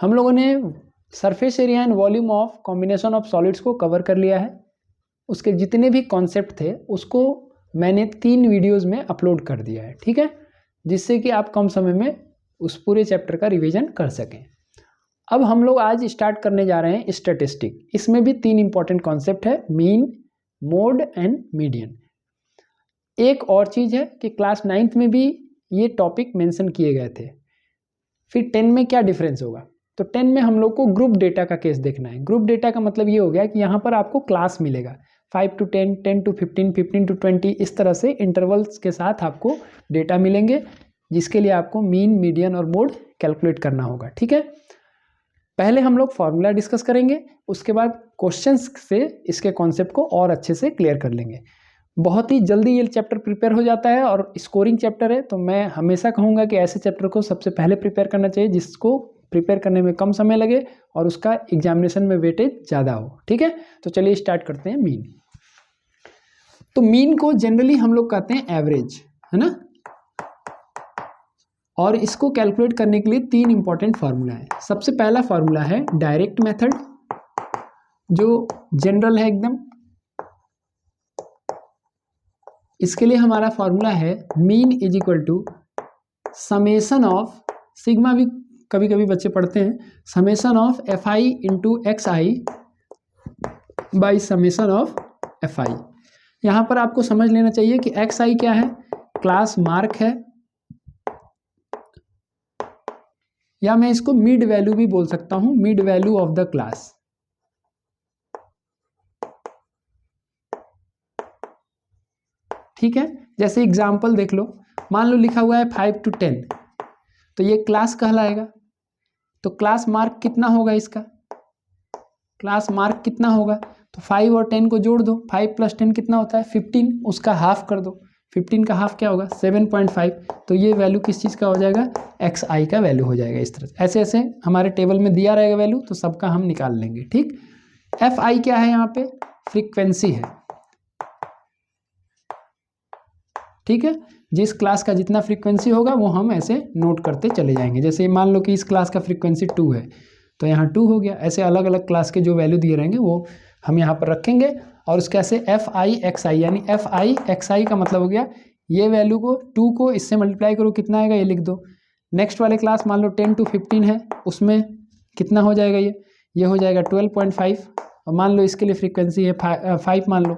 हम लोगों ने surface area and volume of combination of solids को कवर कर लिया है। उसके जितने भी कॉन्सेप्ट थे उसको मैंने 3 वीडियोस में अपलोड कर दिया है, ठीक है, जिससे कि आप कम समय में उस पूरे चैप्टर का रिवीजन कर सकें। अब हम लोग आज स्टार्ट करने जा रहे हैं स्टैटिस्टिक। इसमें भी 3 इंपॉर्टेंट कॉन्सेप्ट है, मीन, मोड एंड मीडियन। एक और चीज़ है कि क्लास 9th में भी ये टॉपिक मेंशन किए गए थे। फिर 10 में क्या डिफरेंस होगा, तो 10 में हम लोग को ग्रुप डेटा का केस देखना है। ग्रुप डेटा का मतलब ये हो गया कि यहाँ पर आपको क्लास मिलेगा 5 to 10, 10 to 15, 15 to 20, इस तरह से इंटरवल्स के साथ आपको डेटा मिलेंगे, जिसके लिए आपको मीन, मीडियन और मोड कैलकुलेट करना होगा, ठीक है। पहले हम लोग फॉर्मूला डिस्कस करेंगे, उसके बाद क्वेश्चंस से इसके कॉन्सेप्ट को और अच्छे से क्लियर कर लेंगे। बहुत ही जल्दी ये चैप्टर प्रिपेयर हो जाता है और स्कोरिंग चैप्टर है, तो मैं हमेशा कहूँगा कि ऐसे चैप्टर को सबसे पहले प्रिपेयर करना चाहिए जिसको प्रिपेयर करने में कम समय लगे और उसका एग्जामिनेशन में वेटेज ज़्यादा हो, ठीक है। तो चलिए स्टार्ट करते हैं मीन। तो मीन को जनरली हम लोग कहते हैं एवरेज, है ना, और इसको कैलकुलेट करने के लिए 3 इंपॉर्टेंट फार्मूला है। सबसे पहला फार्मूला है डायरेक्ट मेथड, जो जनरल है एकदम। इसके लिए हमारा फार्मूला है mean is equal to summation of, sigma भी कभी कभी बच्चे पढ़ते हैं, summation of F I into x i by summation of F i. यहाँ पर आपको समझ लेना चाहिए कि एक्स आई क्या है, क्लास मार्क है, या मैं इसको मिड वैल्यू भी बोल सकता हूं, mid value of the class. ठीक है, जैसे एग्जांपल देख लो, मान लो लिखा हुआ है 5 to 10, तो ये क्लास कहलाएगा। तो क्लास मार्क कितना होगा इसका, क्लास मार्क कितना होगा, तो 5 और 10 को जोड़ दो, 5 + 10 कितना होता है 15, उसका हाफ कर दो, 15 का हाफ क्या होगा 7.5। तो ये वैल्यू किस चीज़ का हो जाएगा, एक्स आई का वैल्यू हो जाएगा। इस तरह से ऐसे ऐसे हमारे टेबल में दिया रहेगा वैल्यू, तो सबका हम निकाल लेंगे, ठीक। एफ आई क्या है, यहाँ पे फ्रीक्वेंसी है, ठीक है। जिस क्लास का जितना फ्रीक्वेंसी होगा वो हम ऐसे नोट करते चले जाएंगे। जैसे मान लो कि इस क्लास का फ्रीक्वेंसी 2 है, तो यहाँ 2 हो गया। ऐसे अलग अलग क्लास के जो वैल्यू दिए रहेंगे वो हम यहाँ पर रखेंगे, और उसके ऐसे एफ आई एक्स आई, यानी एफ आई एक्स आई का मतलब हो गया ये वैल्यू को 2 को इससे मल्टीप्लाई करो, कितना आएगा ये लिख दो। नेक्स्ट वाले क्लास मान लो 10 to 15 है, उसमें कितना हो जाएगा ये हो जाएगा 12.5, और मान लो इसके लिए फ्रीक्वेंसी है 5 मान लो,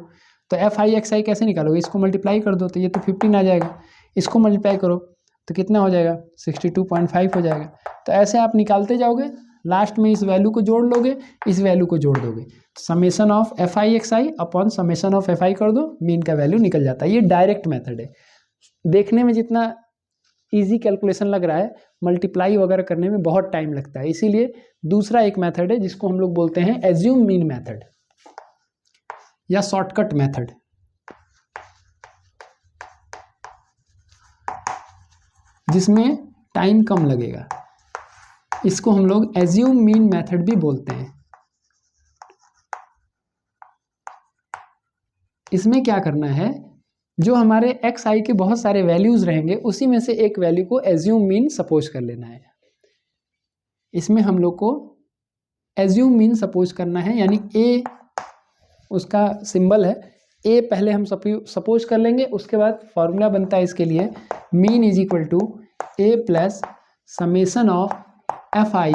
तो एफ आई एक्स आई कैसे निकालोगे, इसको मल्टीप्लाई कर दो तो ये तो 15 आ जाएगा, इसको मल्टीप्लाई करो तो कितना हो जाएगा 62.5 हो जाएगा। तो ऐसे आप निकालते जाओगे, लास्ट में इस वैल्यू को जोड़ लोगे, इस वैल्यू को जोड़ दोगे, summation of F I X I upon summation of F I कर दो, मीन का वैल्यू निकल जाता है। ये डायरेक्ट मेथड है, देखने में जितना इजी कैलकुलेशन लग रहा है, मल्टीप्लाई वगैरह करने में बहुत टाइम लगता है। इसीलिए दूसरा एक मेथड है जिसको हम लोग बोलते हैं एज्यूम मीन मेथड या शॉर्टकट मेथड। जिसमें टाइम कम लगेगा, इसको हम लोग एज्यूम मीन मेथड भी बोलते हैं। इसमें क्या करना है, जो हमारे एक्स आई के बहुत सारे वैल्यूज रहेंगे उसी में से एक वैल्यू को एज्यूम मीन सपोज कर लेना है। इसमें हम लोग को एज्यूम मीन सपोज करना है, यानी ए उसका सिंबल है, ए पहले हम सपोज कर लेंगे, उसके बाद फॉर्मूला बनता है इसके लिए mean is equal to A plus summation of F I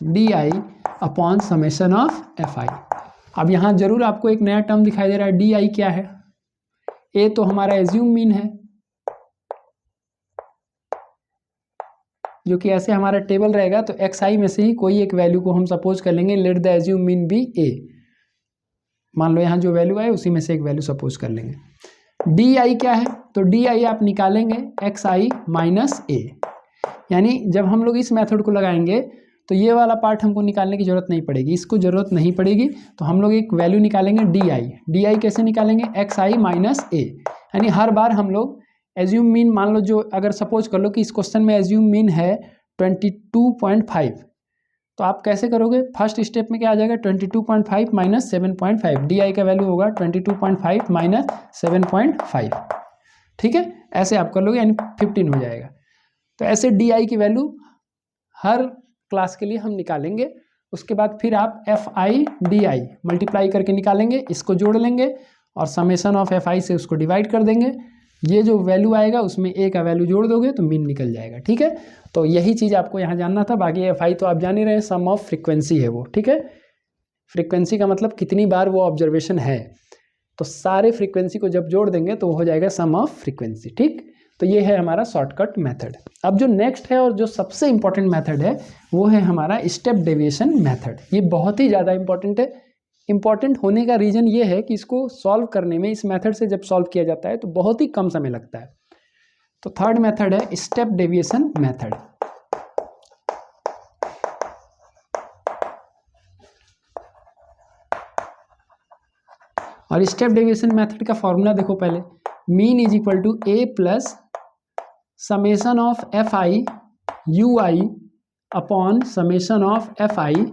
D I upon summation of F i. अब यहाँ जरूर आपको एक नया टर्म दिखाई दे रहा है, डी आई क्या है, ए तो हमारा एज्यूम मीन है, जो कि ऐसे हमारा टेबल रहेगा, तो एक्स आई में से ही कोई एक वैल्यू को हम सपोज कर लेंगे, let the assume mean be A. मान लो यहाँ जो वैल्यू आए उसी में से एक वैल्यू सपोज कर लेंगे। डी आई क्या है, तो डी आई आप निकालेंगे एक्स आई माइनस ए, यानी जब हम लोग इस मेथड को लगाएंगे तो ये वाला पार्ट हमको निकालने की जरूरत नहीं पड़ेगी, इसको जरूरत नहीं पड़ेगी, तो हम लोग एक वैल्यू निकालेंगे डी आई। डी आई कैसे निकालेंगे, एक्स आई माइनस ए, यानी हर बार हम लोग एज्यूम मीन, मान लो जो अगर सपोज कर लो कि इस क्वेश्चन में एज्यूम मीन है 22.5, तो आप कैसे करोगे, फर्स्ट स्टेप में क्या आ जाएगा 22.5 माइनस 7.5, डी आई का वैल्यू होगा 22.5 माइनस 7.5, ठीक है, ऐसे आप कर लोगे, यानी 15 हो जाएगा। तो ऐसे डी आई की वैल्यू हर क्लास के लिए हम निकालेंगे। उसके बाद फिर आप F I D I multiply करके निकालेंगे, इसको जोड़ लेंगे और समेशन ऑफ एफ आई से उसको डिवाइड कर देंगे। ये जो वैल्यू आएगा उसमें ए का वैल्यू जोड़ दोगे तो मीन निकल जाएगा। ठीक है, तो यही चीज़ आपको यहाँ जानना था। बाकी एफ आई तो आप जान ही रहे हैं, सम ऑफ फ्रीक्वेंसी है वो। ठीक है, फ्रीक्वेंसी का मतलब कितनी बार वो ऑब्जर्वेशन है, तो सारे फ्रीक्वेंसी को जब जोड़ देंगे तो हो जाएगा सम ऑफ फ्रीक्वेंसी। ठीक, तो ये है हमारा शॉर्टकट मेथड। अब जो नेक्स्ट है और जो सबसे इंपॉर्टेंट मेथड है वो है हमारा स्टेप डेविएशन मेथड। ये बहुत ही ज़्यादा इंपॉर्टेंट है। इंपॉर्टेंट होने का रीज़न ये है कि इसको सॉल्व करने में, इस मेथड से जब सॉल्व किया जाता है तो बहुत ही कम समय लगता है। तो थर्ड मेथड है स्टेप डेविएशन मेथड। और स्टेप डेविएशन मेथड का फॉर्मूला देखो पहले, mean is equal to A plus summation of F I you i upon summation of F I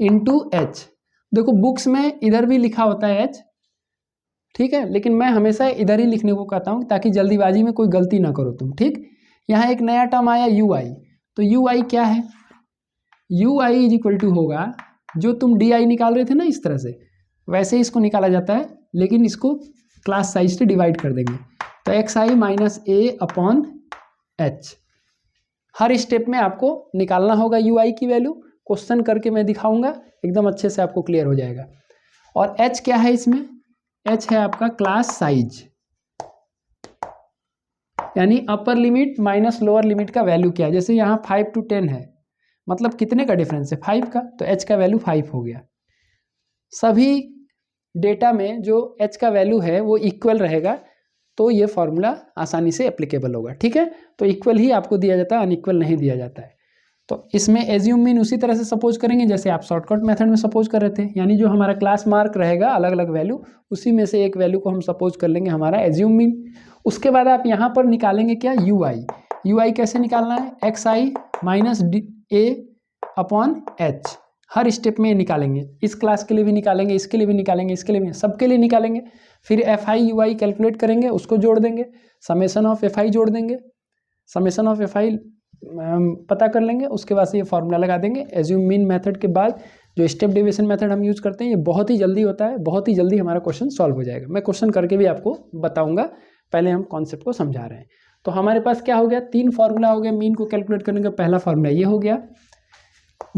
into h. देखो बुक्स में इधर भी लिखा होता है एच, ठीक है, लेकिन मैं हमेशा इधर ही लिखने को कहता हूँ ताकि जल्दीबाजी में कोई गलती ना करो तुम। ठीक, यहाँ एक नया टर्म आया यू आई, तो यू आई क्या है, u i is equal to होगा, जो तुम डी आई निकाल रहे थे ना इस तरह से, वैसे ही इसको निकाला जाता है, लेकिन इसको क्लास साइज से डिवाइड कर देंगे। तो एक्स आई माइनस ए अपॉन एच। हर स्टेप में आपको निकालना होगा यू आई की वैल्यू, क्वेश्चन करके मैं दिखाऊंगा, एकदम अच्छे से आपको क्लियर हो जाएगा। और एच क्या है इसमें, एच है आपका क्लास साइज, यानी upper limit minus lower limit का वैल्यू क्या है। जैसे यहाँ 5 to 10 है, मतलब कितने का डिफरेंस है, 5 का, तो एच का वैल्यू 5 हो गया। सभी डेटा में जो एच का वैल्यू है वो इक्वल रहेगा, तो ये फॉर्मूला आसानी से एप्लीकेबल होगा। ठीक है, तो इक्वल ही आपको दिया जाता है, अनइक्वल नहीं दिया जाता है। तो इसमें एज्यूम मीन उसी तरह से सपोज करेंगे जैसे आप शॉर्टकट मेथड में सपोज कर रहे थे, यानी जो हमारा क्लास मार्क रहेगा अलग अलग वैल्यू, उसी में से एक वैल्यू को हम सपोज कर लेंगे हमारा एज्यूम मीन। उसके बाद आप यहाँ पर निकालेंगे क्या, यू आई। यू आई कैसे निकालना है, एक्स आई माइनस ए अपॉन एच। हर स्टेप में निकालेंगे, इस क्लास के लिए भी निकालेंगे, इसके लिए भी निकालेंगे, इसके लिए भी, सबके लिए निकालेंगे। फिर F I you I calculate करेंगे, उसको जोड़ देंगे, समेशन ऑफ एफ आई जोड़ देंगे, समेशन ऑफ एफ आई पता कर लेंगे, उसके बाद से ये फॉर्मूला लगा देंगे। एज्यूम मीन मेथड के बाद जो स्टेप डेविएशन मेथड हम यूज़ करते हैं, ये बहुत ही जल्दी होता है, बहुत ही जल्दी हमारा क्वेश्चन सॉल्व हो जाएगा। मैं क्वेश्चन करके भी आपको बताऊंगा, पहले हम कॉन्सेप्ट को समझा रहे हैं। तो हमारे पास क्या हो गया, 3 फार्मूला हो गया मीन को कैलकुलेट करने का। पहला फार्मूला ये हो गया,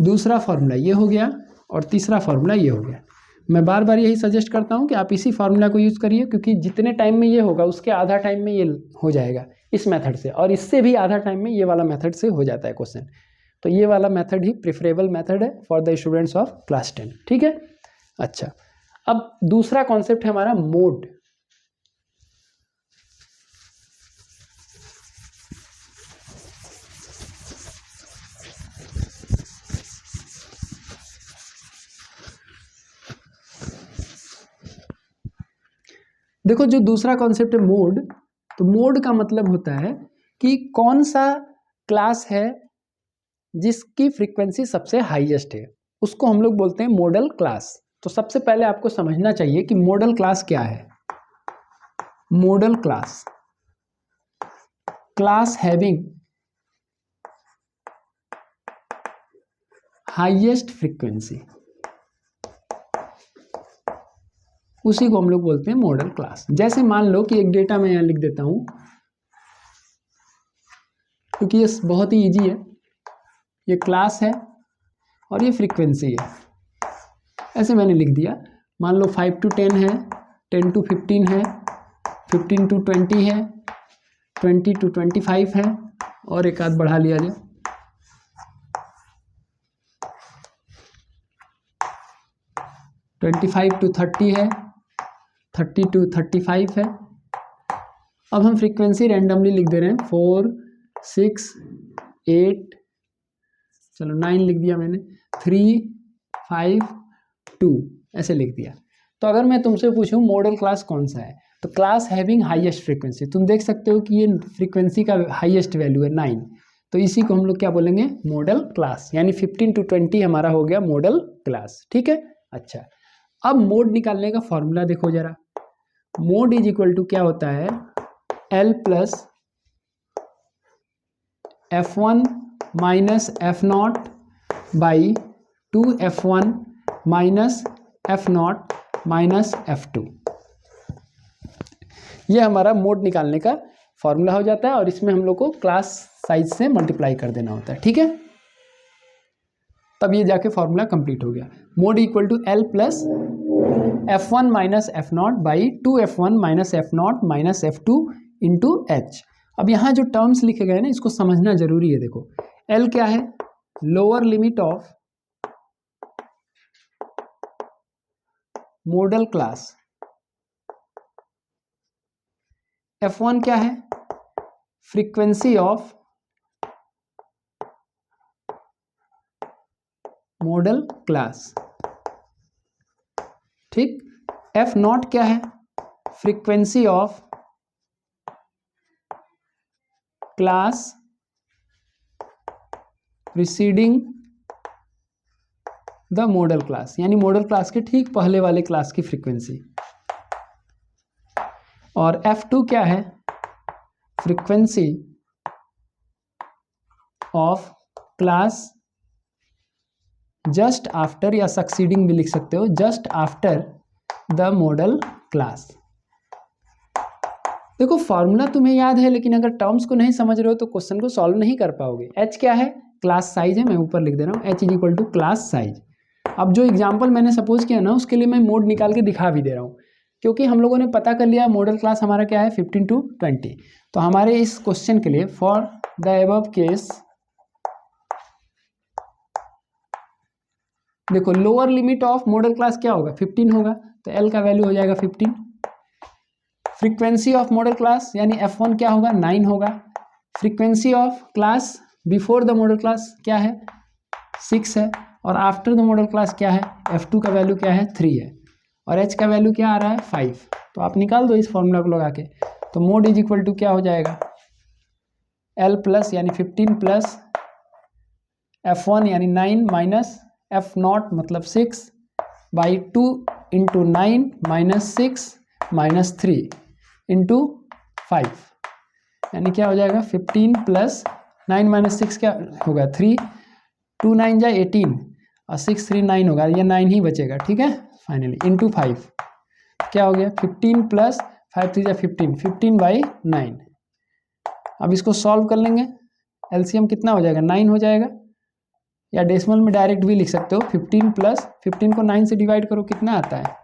दूसरा फार्मूला ये हो गया, और तीसरा फार्मूला ये हो गया। मैं बार बार यही सजेस्ट करता हूँ कि आप इसी फार्मूला को यूज़ करिए, क्योंकि जितने टाइम में ये होगा उसके आधा टाइम में ये हो जाएगा इस मेथड से, और इससे भी आधा टाइम में ये वाला मेथड से हो जाता है क्वेश्चन। तो ये वाला मेथड ही प्रिफरेबल मेथड है for the students of class 10। ठीक है, अच्छा, अब दूसरा कॉन्सेप्ट है हमारा मोड। देखो जो दूसरा कॉन्सेप्ट है मोड, तो मोड का मतलब होता है कि कौन सा क्लास है जिसकी फ्रीक्वेंसी सबसे हाईएस्ट है, उसको हम लोग बोलते हैं मॉडल क्लास। तो सबसे पहले आपको समझना चाहिए कि मॉडल क्लास क्या है। Model class, class having highest frequency, उसी को हम लोग बोलते हैं मॉडल क्लास। जैसे मान लो कि एक डेटा मैं यहाँ लिख देता हूँ, क्योंकि ये बहुत ही इजी है, ये क्लास है और ये फ्रीक्वेंसी है, ऐसे मैंने लिख दिया। मान लो 5 to 10 है, 10 to 15 है, 15 to 20 है, 20 to 25 है, और एक आध बढ़ा लिया जाए, 25 to 30 है, 30 to 35 है। अब हम फ्रीक्वेंसी रैंडमली लिख दे रहे हैं, 4 6 8, चलो 9 लिख दिया मैंने, 3 5 2, ऐसे लिख दिया। तो अगर मैं तुमसे पूछूं मॉडल क्लास कौन सा है, तो क्लास हैविंग हाईएस्ट फ्रीक्वेंसी, तुम देख सकते हो कि ये फ्रीक्वेंसी का हाईएस्ट वैल्यू है 9, तो इसी को हम लोग क्या बोलेंगे, मॉडल क्लास। यानी 15 to 20 हमारा हो गया मॉडल क्लास। ठीक है, अच्छा, अब मोड निकालने का फॉर्मूला देखो जरा। मोड इज इक्वल टू क्या होता है, L plus F1 minus F0 by 2f1 minus f0 minus f2। ये हमारा मोड निकालने का फॉर्मूला हो जाता है और इसमें हम लोग को क्लास साइज से मल्टीप्लाई कर देना होता है, ठीक है। तब ये जाके फॉर्मूला कंप्लीट हो गया। Mode equal to L plus f1 minus f0 by 2f1 minus f0 minus f2 into h। अब यहाँ जो टर्म्स लिखे गए ना इसको समझना जरूरी है। देखो L क्या है, lower limit of model class, f1 क्या है, फ्रीक्वेंसी ऑफ मॉडल क्लास, ठीक। f0 क्या है, frequency of class preceding the model class, यानी मॉडल क्लास के ठीक पहले वाले क्लास की फ्रीक्वेंसी। और f2 क्या है, frequency of class just after, या सक्सीडिंग भी लिख सकते हो, just after the model class. देखो फॉर्मूला तुम्हें याद है लेकिन अगर टर्म्स को नहीं समझ रहे हो तो क्वेश्चन को सॉल्व नहीं कर पाओगे। h क्या है, क्लास साइज है, मैं ऊपर लिख दे रहा हूँ h is equal to class size. अब जो एग्जांपल मैंने सपोज किया ना उसके लिए मैं मोड निकाल के दिखा भी दे रहा हूँ, क्योंकि हम लोगों ने पता कर लिया मॉडल क्लास हमारा क्या है 15 to 20। तो हमारे इस क्वेश्चन के लिए फॉर द अबव केस, देखो lower limit of model class क्या होगा 15 होगा, तो L का वैल्यू हो जाएगा 15। फ्रीक्वेंसी ऑफ मॉडल क्लास यानी f1 क्या होगा 9 होगा। Frequency of class before the model class क्या है 6 है, और आफ्टर द मॉडल क्लास क्या है, f2 का वैल्यू क्या है 3 है, और h का वैल्यू क्या आ रहा है 5। तो आप निकाल दो इस फॉर्मूला को लगा के। तो मोड इज इक्वल टू क्या हो जाएगा, L प्लस यानी 15 प्लस f1 यानी 9 माइनस f0 मतलब 6 by 2 into 9 minus 6 minus 3 into 5, यानी क्या हो जाएगा 15 प्लस 9 माइनस 6 क्या होगा 3, 2 9 जा 18 और 6 3 9 होगा, ये 9 ही बचेगा, ठीक है। फाइनली इंटू 5 क्या हो गया 15 प्लस 5 3 जा 15, 15 बाई 9। अब इसको सॉल्व कर लेंगे, एलसीएम कितना हो जाएगा 9 हो जाएगा, या डेसिमल में डायरेक्ट भी लिख सकते हो। 15 प्लस 15 को 9 से डिवाइड करो कितना आता है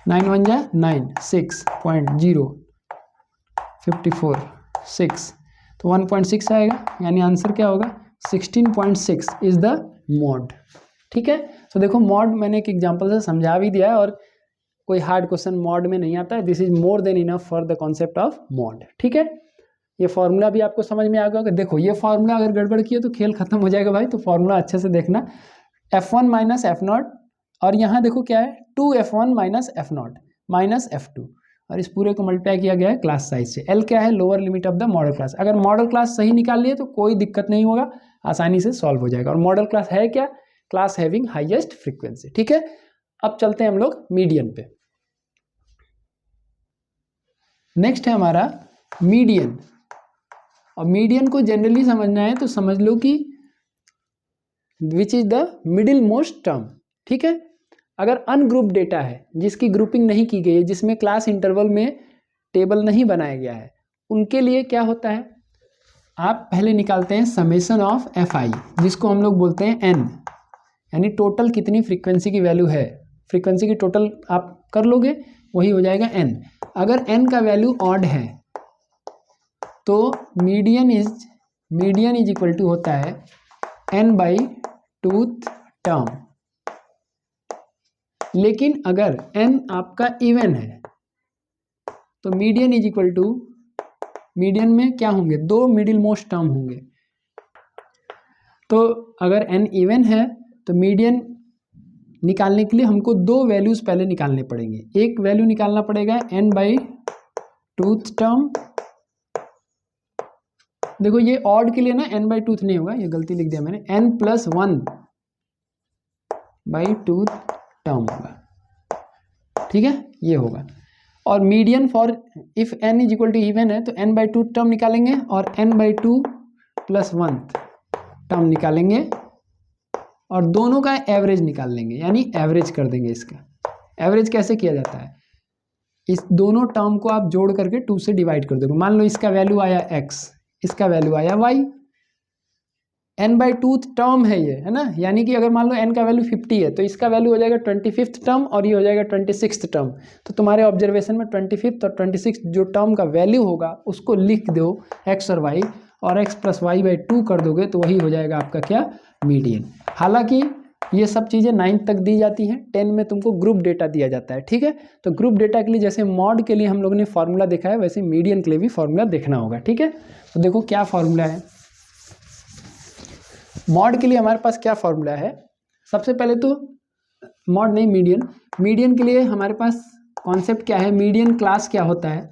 9 1 जा 9, 6.0 54 6, तो 1.6 आएगा, यानी आंसर क्या होगा 16.6 इज द मॉड, ठीक है। तो देखो मॉड मैंने एक एग्जांपल से समझा भी दिया है और कोई हार्ड क्वेश्चन मॉड में नहीं आता है। This is more than enough for the concept of mod, ठीक है। ये फॉर्मूला भी आपको समझ में आ गया। देखो ये फॉर्मूला अगर गड़बड़ किया तो खेल खत्म हो जाएगा भाई, तो फॉर्मूला अच्छे से देखना, f1 माइनस f0, और यहाँ देखो क्या है 2f1 minus f0 minus f2, और इस पूरे को मल्टीप्लाई किया गया है क्लास साइज से। L क्या है, lower limit of the model class. अगर मॉडल क्लास सही निकाल लिए तो कोई दिक्कत नहीं होगा, आसानी से सॉल्व हो जाएगा। और मॉडल क्लास है क्या, क्लास हैविंग हाईएस्ट फ्रीक्वेंसी, ठीक है। अब चलते हैं हम लोग मीडियन पे। नेक्स्ट है हमारा मीडियन। और मीडियन को जनरली समझना है तो समझ लो कि which is the middle most term, ठीक है। अगर अनग्रुप डेटा है जिसकी ग्रुपिंग नहीं की गई है, जिसमें क्लास इंटरवल में टेबल नहीं बनाया गया है, उनके लिए क्या होता है, आप पहले निकालते हैं समेशन ऑफ fi, जिसको हम लोग बोलते हैं n, यानी टोटल कितनी फ्रीक्वेंसी की वैल्यू है, फ्रीक्वेंसी की टोटल आप कर लोगे वही हो जाएगा n। अगर n का वैल्यू ऑड है तो मीडियन इज इक्वल टू होता है n बाई टूथ टर्म। लेकिन अगर n आपका इवन है तो median is equal to, median में क्या होंगे, दो मिडिल मोस्ट टर्म होंगे। तो अगर n इवन है तो मीडियन निकालने के लिए हमको दो वैल्यूज पहले निकालने पड़ेंगे। एक वैल्यू निकालना पड़ेगा n बाई टूथ टर्म। देखो ये ऑड के लिए ना n बाई टूथ नहीं होगा, ये गलती लिख दिया मैंने, n प्लस 1 बाई टूथ टर्म होगा, ठीक है, ये होगा। और median for if n is equal to even है तो n बाई टू टर्म निकालेंगे और n by two plus 1 term निकालेंगे, और दोनों का एवरेज निकाल लेंगे, यानी एवरेज कर देंगे इसका। एवरेज कैसे किया जाता है, इस दोनों टर्म को आप जोड़ करके 2 से डिवाइड कर दोगे। मान लो इसका वैल्यू आया x, इसका वैल्यू आया y, n/2 टर्म है ये, है ना। यानी कि अगर मान लो n का वैल्यू 50 है तो इसका वैल्यू हो जाएगा 25th टर्म और ये हो जाएगा 26th टर्म। तो तुम्हारे ऑब्जर्वेशन में 25th और 26th जो टर्म का वैल्यू होगा उसको लिख दो x और y, और x + y/2 कर दोगे तो वही हो जाएगा आपका क्या, मीडियन। हालांकि ये सब चीज़ें 9th तक दी जाती हैं, 10 में तुमको ग्रुप डेटा दिया जाता है, ठीक है। तो ग्रुप डेटा के लिए जैसे मॉड के लिए हम लोगों ने फॉर्मूला देखा है, वैसे मीडियन के लिए भी फॉर्मूला देखना होगा, ठीक है। तो देखो क्या फॉर्मूला है मॉड के लिए, हमारे पास क्या फॉर्मूला है। सबसे पहले तो मॉड नहीं, मीडियन के लिए हमारे पास कॉन्सेप्ट क्या है, मीडियन क्लास क्या होता है।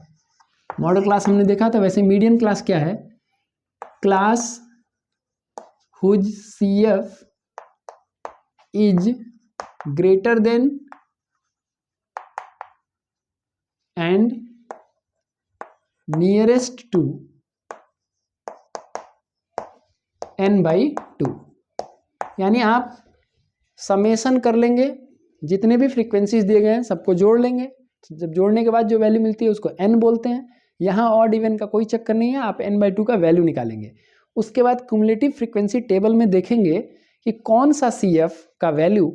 मॉडल क्लास हमने देखा था, वैसे मीडियन क्लास क्या है, class whose CF is greater than and nearest to n/2। यानी आप समेशन कर लेंगे, जितने भी फ्रीक्वेंसीज दिए गए हैं सबको जोड़ लेंगे, जब जोड़ने के बाद जो वैल्यू मिलती है उसको n बोलते हैं। यहाँ ऑड इवन का कोई चक्कर नहीं है, आप n/2 का वैल्यू निकालेंगे। उसके बाद क्युमुलेटिव फ्रीक्वेंसी टेबल में देखेंगे कि कौन सा CF का वैल्यू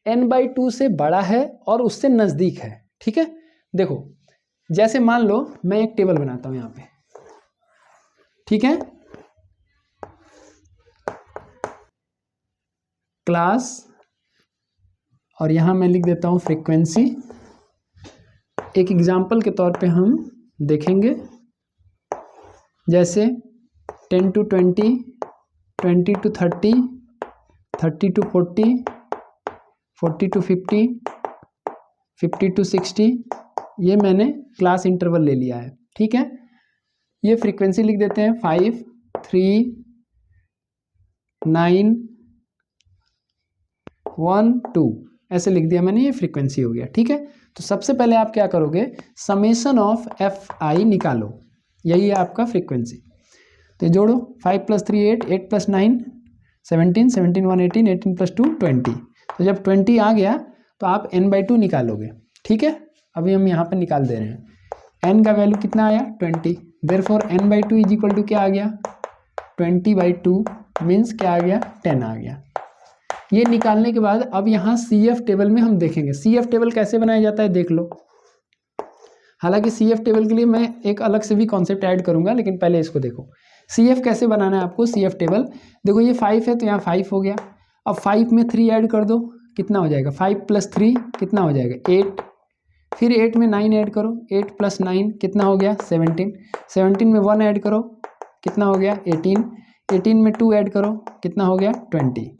n/2 से बड़ा है और उससे नज़दीक है, ठीक है। देखो जैसे मान लो मैं एक टेबल बनाता हूँ यहाँ पे, ठीक है, क्लास, और यहाँ मैं लिख देता हूँ फ्रीक्वेंसी। एक एग्जाम्पल के तौर पे हम देखेंगे, जैसे 10 to 20, 20 to 30, 30 to 40, 40 to 50, 50 to 60, ये मैंने क्लास इंटरवल ले लिया है, ठीक है। ये फ्रीक्वेंसी लिख देते हैं 5, 3, 9, 1, 2, ऐसे लिख दिया मैंने, ये फ्रीक्वेंसी हो गया, ठीक है। तो सबसे पहले आप क्या करोगे, समेशन ऑफ Fi निकालो, यही है आपका फ्रीक्वेंसी। तो जोड़ो 5 + 3 8, 8 + 9 17, 17 1 18, 18 + 2 20। तो जब 20 आ गया तो आप n/2 निकालोगे, ठीक है। अभी हम यहाँ पर निकाल दे रहे हैं, n का वैल्यू कितना आया 20, देयरफॉर n/2 = क्या आ गया 20/2 मीन्स क्या आ गया 10 आ गया। ये निकालने के बाद अब यहाँ CF टेबल में हम देखेंगे, CF टेबल कैसे बनाया जाता है देख लो। हालांकि CF टेबल के लिए मैं एक अलग से भी कॉन्सेप्ट ऐड करूंगा, लेकिन पहले इसको देखो CF कैसे बनाना है आपको। CF टेबल देखो, ये 5 है तो यहाँ 5 हो गया, अब 5 में 3 ऐड कर दो, कितना हो जाएगा 5 + 3 कितना हो जाएगा 8, फिर 8 में 9 ऐड करो, 8 + 9 कितना हो गया 17, 17 में 1 ऐड करो कितना हो गया 18, 18 में 2 ऐड करो कितना हो गया 20।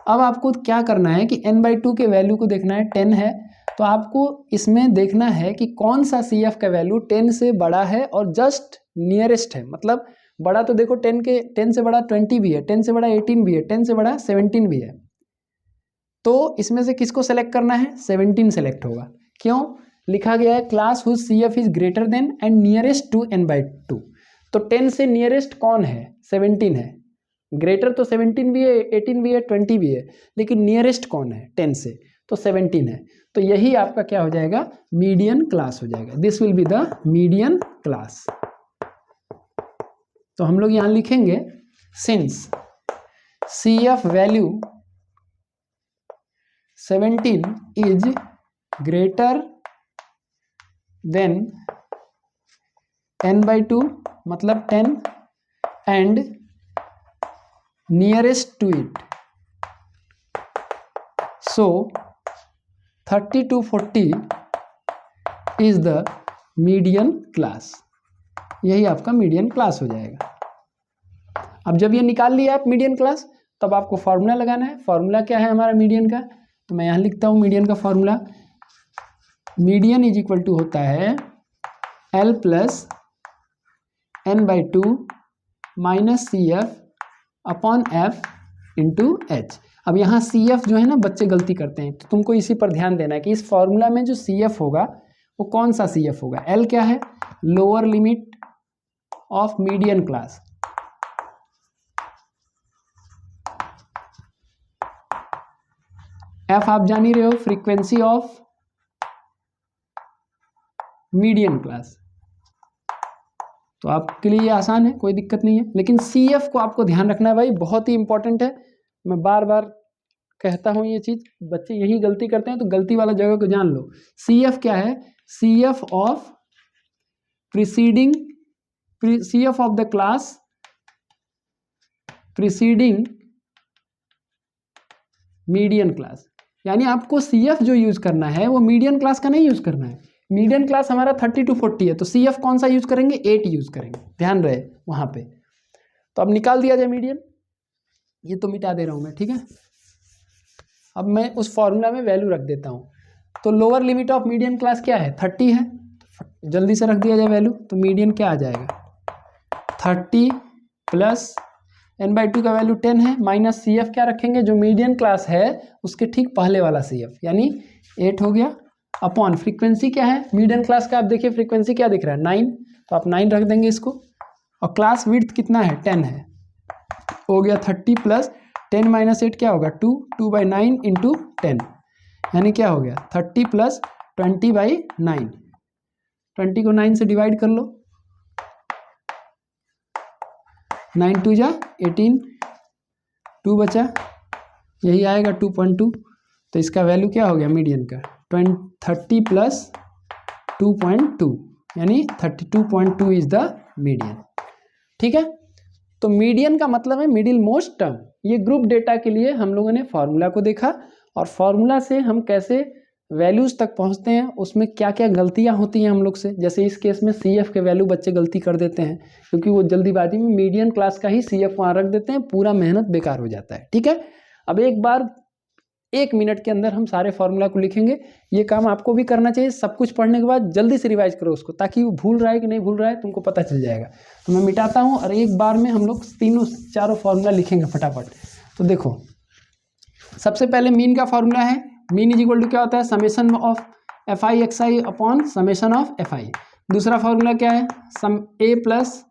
अब आपको क्या करना है कि n/2 के वैल्यू को देखना है, 10 है तो आपको इसमें देखना है कि कौन सा CF का वैल्यू 10 से बड़ा है और जस्ट नियरेस्ट है। मतलब बड़ा तो देखो 10 से बड़ा 20 भी है, 10 से बड़ा 18 भी है, 10 से बड़ा 17 भी है। तो इसमें से किसको सेलेक्ट करना है, 17 सेलेक्ट होगा। क्यों, लिखा गया है class whose CF is greater than and nearest to n/2। तो 10 से नियरेस्ट कौन है, 17 है। ग्रेटर तो 17 भी है, 18 भी है, 20 भी है, लेकिन नियरेस्ट कौन है 10 से, तो 17 है। तो यही आपका क्या हो जाएगा, मीडियन क्लास हो जाएगा। This will be the median class. तो हम लोग यहां लिखेंगे since CF value 17 is greater then n/2 मतलब 10 and nearest to it, so 30 to 40 is the median class। यही आपका मीडियन क्लास हो जाएगा। अब जब ये निकाल लिया आप मीडियन क्लास, तब आपको फॉर्मूला लगाना है। फॉर्मूला क्या है हमारा मीडियन का, तो मैं यहाँ लिखता हूँ मीडियन का फॉर्मूला। मीडियन = होता है L + n/2 - CF upon F × H। अब यहाँ CF जो है ना, बच्चे गलती करते हैं, तो तुमको इसी पर ध्यान देना है कि इस फॉर्मूला में जो CF होगा वो कौन सा CF होगा। L क्या है, lower limit of median class, F आप जान ही रहे हो, फ्रीक्वेंसी ऑफ मीडियन क्लास। तो आपके लिए ये आसान है, कोई दिक्कत नहीं है। लेकिन सी एफ को आपको ध्यान रखना है भाई, बहुत ही इंपॉर्टेंट है। मैं बार बार कहता हूं ये चीज, बच्चे यही गलती करते हैं, तो गलती वाला जगह को जान लो। सी एफ क्या है? C F of preceding, C F of the class preceding median class. यानी आपको सी एफ जो यूज करना है वो मीडियन क्लास का नहीं यूज करना है। मीडियन क्लास हमारा 30 to 40 है, तो सी एफ कौन सा यूज करेंगे? 8 यूज करेंगे, ध्यान रहे वहां पे। तो अब निकाल दिया जाए मीडियन, ये तो मिटा दे रहा हूं मैं, ठीक है। अब मैं उस फॉर्मूला में वैल्यू रख देता हूं। तो lower limit of median class क्या है? 30 है, जल्दी से रख दिया जाए वैल्यू। तो मीडियन क्या आ जाएगा? 30 प्लस n/2 का वैल्यू 10 है, माइनस सी एफ क्या रखेंगे? जो मीडियन क्लास है उसके ठीक पहले वाला सी एफ, यानी 8 हो गया, अपॉन फ्रीक्वेंसी क्या है मीडियन क्लास का? आप देखिए फ्रीक्वेंसी क्या दिख रहा है? 9, तो आप 9 रख देंगे इसको। और क्लास विड्थ कितना है? 10 है, हो गया 30 प्लस 10 माइनस 8 क्या होगा? 2, 2/9 इंटू 10, यानी क्या हो गया? 30 प्लस 20/9। 20 को 9 से डिवाइड कर लो, 9 2 जा 18, 2 बचा, यही आएगा 2.2। तो इसका वैल्यू क्या हो गया मीडियन का? 30 प्लस 2.2, यानी 32.2 इज द मीडियन, ठीक है। तो मीडियन का मतलब है मिडिल मोस्ट टर्म। ये ग्रुप डेटा के लिए हम लोगों ने फॉर्मूला को देखा, और फॉर्मूला से हम कैसे वैल्यूज तक पहुंचते हैं, उसमें क्या क्या गलतियां होती हैं हम लोग से। जैसे इस केस में सी एफ के वैल्यू बच्चे गलती कर देते हैं, क्योंकि वो जल्दीबाजी में मीडियन क्लास का ही सी एफ वहाँ रख देते हैं, पूरा मेहनत बेकार हो जाता है, ठीक है। अब एक बार 1 मिनट के अंदर हम सारे फॉर्मूला को लिखेंगे। ये काम आपको भी करना चाहिए, सब कुछ पढ़ने के बाद जल्दी से रिवाइज करो उसको, ताकि वो भूल रहा है कि नहीं भूल रहा है तुमको पता चल जाएगा। तो मैं मिटाता हूँ और एक बार में हम लोग 3-4 फॉर्मूला लिखेंगे फटाफट। तो देखो, सबसे पहले मीन का फॉर्मूला है, मीन इज इक्वल टू क्या होता है? Summation of F I X I upon summation of F I. दूसरा फॉर्मूला क्या है? A plus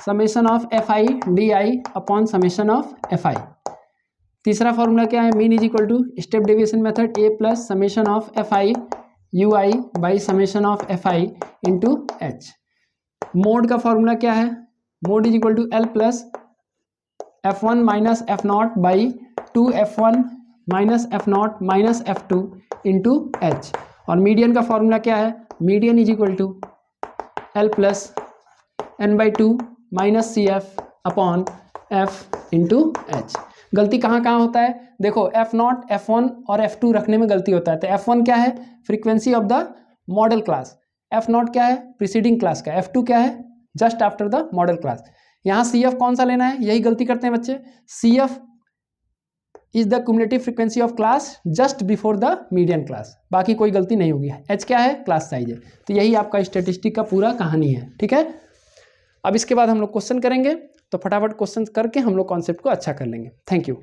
summation of F I D I upon summation of F I. तीसरा formula क्या है? Mean is equal to step deviation method, A plus summation of F I you I by summation of F I into H. Mode का formula क्या है? Mode is equal to L plus f1 minus F naught by 2f1 minus F naught minus f2 into H. और median का formula क्या है? Median is equal to L plus n/2 minus C F upon F into H. गलती कहाँ कहाँ होता है? देखो, f0, f1 और f2 रखने में गलती होता है। तो f1 क्या है? Frequency of the model class. f0 क्या है? प्रीसीडिंग क्लास का। f2 क्या है? Just after the model class. यहाँ cf कौन सा लेना है? यही गलती करते हैं बच्चे। cf is the cumulative frequency of class just before the median class, बाकी कोई गलती नहीं होगी। h क्या है? क्लास साइज है। तो यही आपका स्टैटिस्टिक का पूरा कहानी है, ठीक है। अब इसके बाद हम लोग क्वेश्चन करेंगे, तो फटाफट क्वेश्चन करके हम लोग कॉन्सेप्ट को अच्छा कर लेंगे। Thank you.